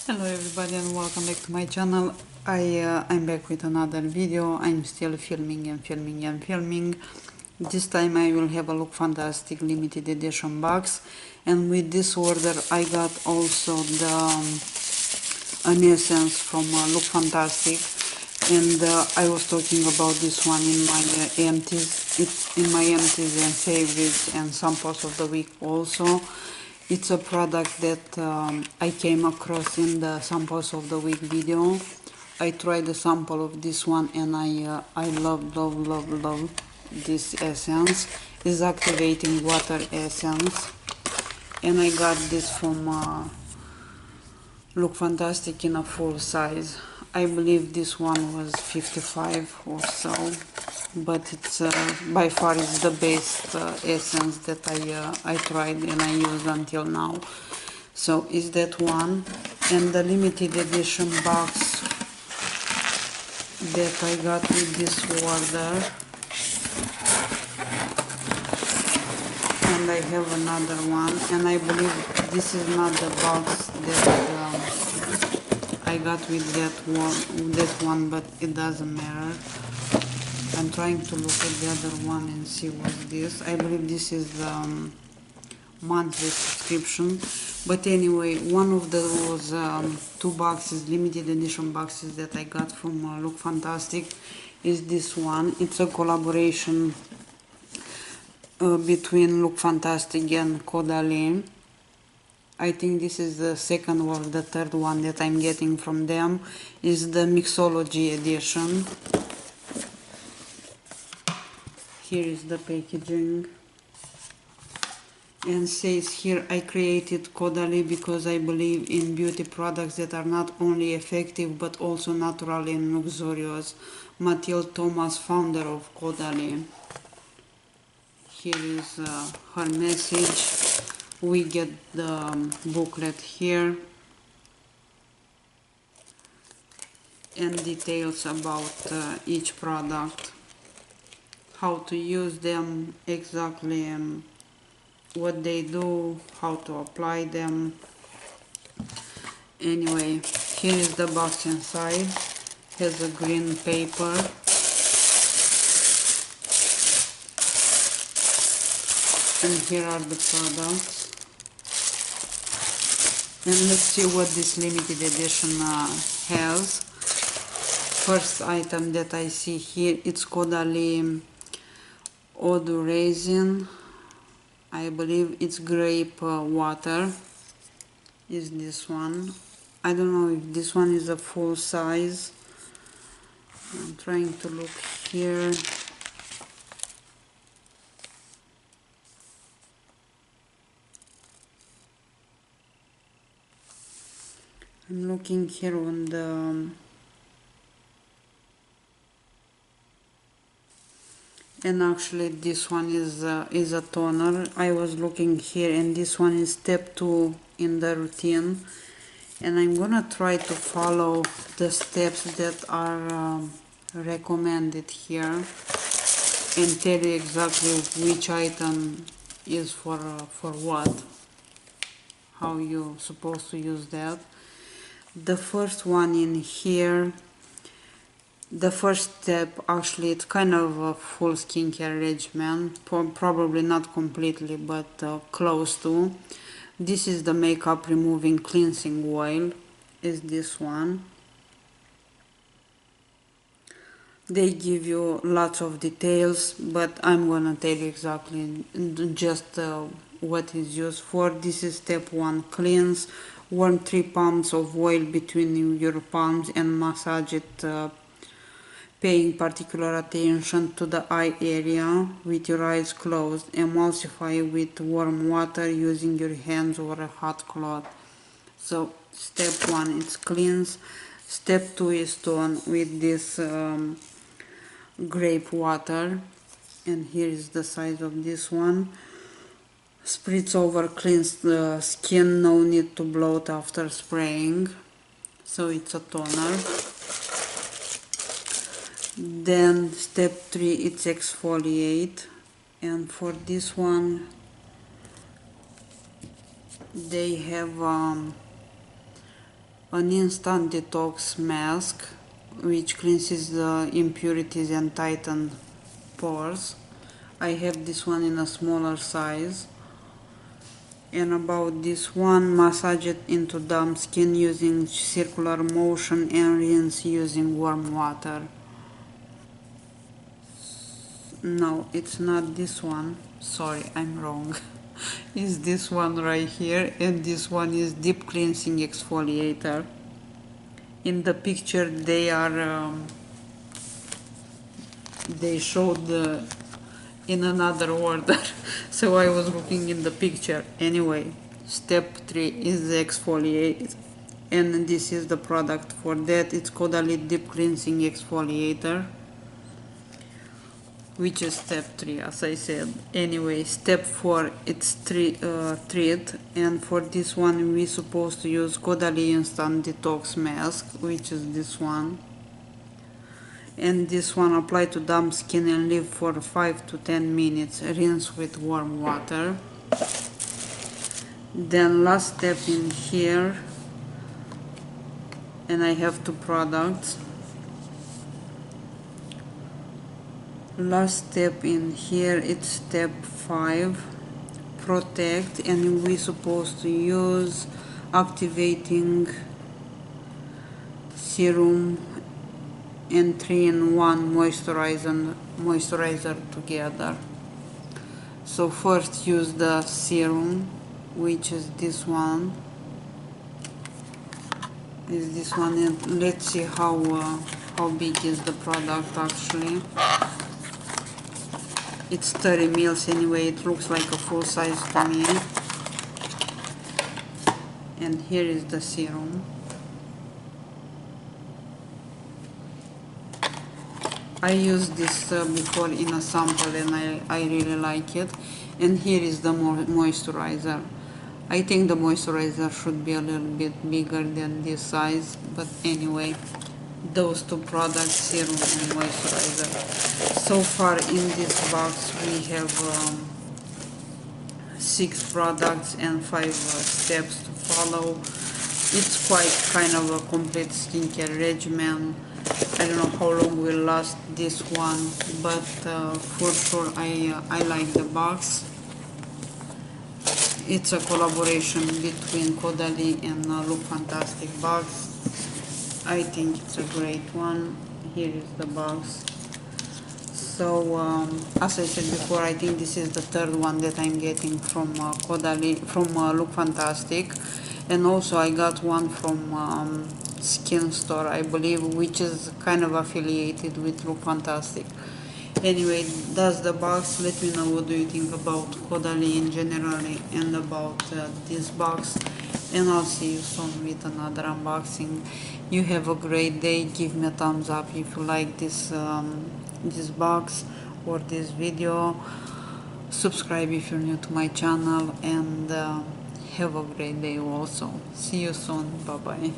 Hello everybody and welcome back to my channel. I'm back with another video. I'm still filming and filming and filming. This time I will have a Look Fantastic limited edition box, and with this order I got also the an essence from Look Fantastic, and I was talking about this one in my empties. It's in my empties and favorites and samples of the week also. It's a product that I came across in the samples of the week video. I tried a sample of this one and I love this essence. It's activating water essence, and I got this from Look Fantastic in a full size. I believe this one was 55 or so, but it's by far it's the best essence that I tried and I used until now. So is that one, and the limited edition box that I got with this order, and I have another one, and I believe this is not the box that I got with that one, but it doesn't matter. I'm trying to look at the other one and see what's this. I believe this is the monthly subscription, but anyway, one of those two boxes, limited edition boxes that I got from Look Fantastic is this one. It's a collaboration between Look Fantastic and Caudalie. I think this is the second or the third one that I'm getting from them. Is the Mixology edition. Here is the packaging, and says here, I created Caudalie because I believe in beauty products that are not only effective but also natural and luxurious. Mathilde Thomas, founder of Caudalie. Here is her message. We get the booklet here and details about each product, how to use them exactly, what they do, how to apply them. Anyway, here is the box inside. Has a green paper, and here are the products. And let's see what this limited edition has. First item that I see here, it's Caudalie Eau de Raisin. I believe it's grape water. Is this one? I don't know if this one is a full size. I'm trying to look here. I'm looking here on the and actually this one is a toner. I was looking here, and this one is step 2 in the routine, and I'm gonna try to follow the steps that are recommended here and tell you exactly which item is for what, how you're supposed to use that. The first one in here, the first step, actually it's kind of a full skincare regimen, probably not completely, but close to. This is the makeup removing cleansing oil, is this one. They give you lots of details, but I'm gonna tell you exactly just what is used for. This is step 1, cleanse. Warm 3 pumps of oil between your palms and massage it, paying particular attention to the eye area with your eyes closed. Emulsify with warm water using your hands or a hot cloth. So step 1 is cleanse. Step 2 is tone with this grape water, and here is the size of this one. Spritz over cleansed skin, no need to bloat after spraying. So it's a toner. Then step 3, it's exfoliate, and for this one they have an instant detox mask which cleanses the impurities and tighten pores. I have this one in a smaller size. And about this one, massage it into damp skin using circular motion and rinse using warm water. No, it's not this one. Sorry, I'm wrong. It's this one right here, and this one is deep cleansing exfoliator. In the picture they showed in another order, so I was looking in the picture. Anyway, step 3 is the exfoliate, and this is the product for that. It's Caudalie deep cleansing exfoliator, which is step 3, as I said. Anyway, step 4, it's treat, and for this one we supposed to use Caudalie instant detox mask, which is this one. And this one apply to damp skin and leave for 5 to 10 minutes. Rinse with warm water. Then last step in here, and I have 2 products. Last step in here, it's step 5, protect, and we supposed to use activating serum and 3-in-1 moisturizer together. So first use the serum, which is this one. And let's see how big is the product actually. It's 30 mils anyway. It looks like a full size to me. And here is the serum. I used this before in a sample, and I really like it. And here is the moisturizer. I think the moisturizer should be a little bit bigger than this size, but anyway, those 2 products, serum and moisturizer. So far in this box we have 6 products and 5 steps to follow. It's quite kind of a complete skincare regimen. I don't know how long will last this one, but for sure I like the box. It's a collaboration between Caudalie and Look Fantastic box. I think it's a great one. Here is the box. So as I said before, I think this is the 3rd one that I'm getting from Caudalie, from Look Fantastic, and also I got one from Skin Store, I believe, which is kind of affiliated with Look Fantastic. Anyway, that's the box. Let me know what do you think about Caudalie in general and about this box, and I'll see you soon with another unboxing. You have a great day. Give me a thumbs up if you like this this box or this video. Subscribe if you're new to my channel, and have a great day also. See you soon. Bye bye.